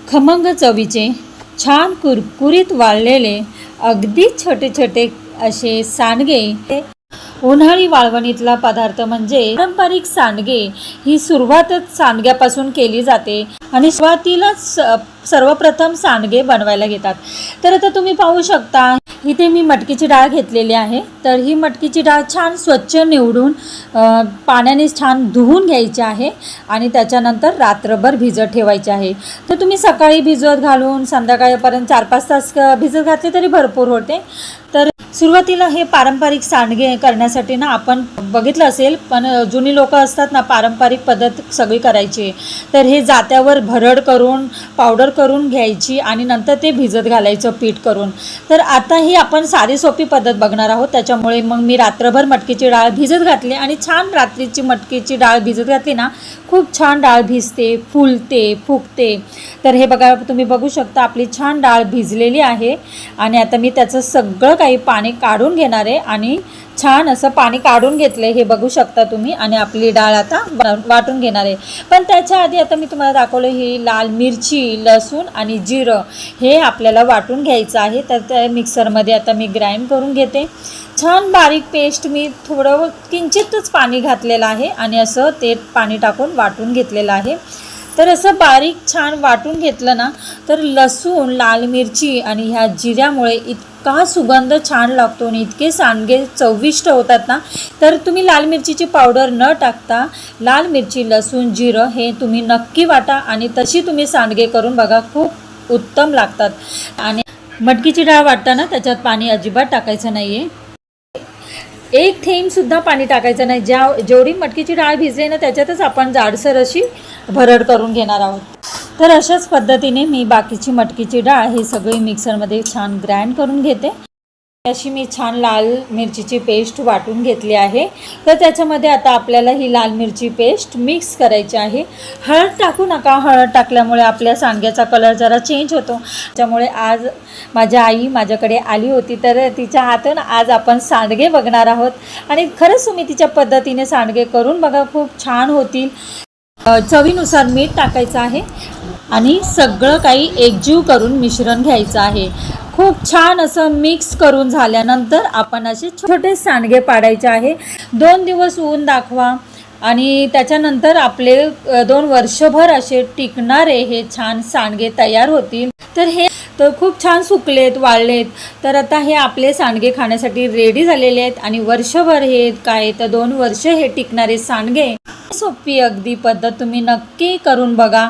खमंग चवीचे छान कुरकुरीत वाळलेले अगदी छोटे छोटे असे सांडगे उन्हाळी वाळवणीतला पदार्थ म्हणजे पारंपरिक सांडगे। ही सुरुवातच सांडग्यापासून केली जाते आणि सुरुवातीलाच सर्वप्रथम सांडगे बनवायला घेतात। तर आता तुम्ही पाहू शकता इथे मी मटकीची डाळ घेतलेली आहे। तर ही मटकीची डाळ छान स्वच्छ निवडून पाण्याने छान धुवून घ्यायची आहे आणि त्याच्यानंतर रात्रभर भिजत ठेवायची आहे। तर तुम्ही सकाळी भिजत घालून संध्याकाळपर्यंत 4-5 तास भिजत घातले तरी भरपूर होते। तर सुरुवातीला हे पारंपरिक सांडगे करण्यासाठी ना आपण बघितलं असेल, पण जुनी लोक असतात ना पारंपरिक पद्धत सगळी करायची। तर हे जात्यावर भरड करून पावडर करून घ्यायची आणि नंतर ते भिजत घालायचं पीठ करून। तर आता ही आपण साधी सोपी पद्धत बघणार आहोत। त्याच्यामुळे मग मी रात्रभर मटकीची डाळ भिजत घातली आणि छान रात्रीची मटकीची डाळ भिजत घातली ना खूप छान डाळ भिजते, फुलते, फुगते। तर हे बघा, तुम्ही बघू शकता आपली छान डाळ भिजलेली आहे आणि आता मी त्याचं सगळं काही पाणी काढून घेणार आहे आणि छान असं पाणी काढून घेतलंय, हे बघू शकता तुम्ही। आणि आपली डाळ आता वाटून घेणार आहे। पण त्याच्या आधी आता मी तुम्हाला दाखवलं ही लाल मिरची, लसूण आणि जिरं हे आपल्याला वाटून घ्यायचं आहे। तर त्या मिक्सरमध्ये आता मी ग्राइंड करून घेते। छान बारीक पेस्ट मी थोडं किंचितच पाणी घातलेलं आहे आणि असं ते पाणी टाकून वाटून घेतलेलं आहे। तर असं बारीक छान वाटून घेतलं ना तर लसूण, लाल मिरची आणि ह्या जिऱ्यामुळे इतका सुगंध छान लागतो आणि इतके सांडगे चविष्ट होतात ना। तर तुम्ही लाल मिरचीची पावडर न टाकता लाल मिरची, लसूण, जिरं हे तुम्ही नक्की वाटा आणि तशी तुम्ही सांडगे करून बघा, खूप उत्तम लागतात। आणि मटकीची डाळ वाटताना त्याच्यात पाणी अजिबात टाकायचं नाही आहे, एक थेंब सुद्धा पाणी टाकायचं नाही। जेवढी मटकीची डाळ भिजली ना त्याच्यातच आपण जाडसर अशी भरड करून घेणार आहोत। तर अशाच पद्धतीने मी बाकीची मटकीची डाळ ही सगळी मिक्सरमध्ये छान ग्राइंड करून घेते। अशी मी छान लाल मिरचीची पेस्ट वाटून घेतली आहे। तर त्याच्यामध्ये आता आपल्याला ही लाल मिरची पेस्ट मिक्स करायची आहे। हळद टाकू नका, हळद टाकल्यामुळे आपल्या सांडग्याचा कलर जरा चेंज होतो। त्यामुळे आज माझी आई माझ्याकडे आली होती, तर तिच्या हातून आज आपण सांडगे बघणार आहोत आणि खरंच तुम्ही तिच्या पद्धतीने सांडगे करून बघा, खूप छान होतील। चवीनुसार मीठ टाकायचं आहे आणि सगळं काही एकजीव करून मिश्रण घ्यायचं आहे। खूप छान असं मिक्स करून झाल्यानंतर आपण असे छोटे सांडगे पाडायचे आहे। 2 दिवस ऊन दाखवा आणि त्याच्यानंतर आपले 2 वर्षभर असे टिकणारे हे छान सांडगे तयार होतील। तर खूप छान सुकलेत, वाळलेत। तर आता हे आपले सांडगे खाण्यासाठी रेडी झालेले आहेत आणि वर्षभर हे काय तर 2 वर्ष हे टिकणारे सांडगे। सोपी अगदी पद्धत तुम्ही नक्की करून बघा।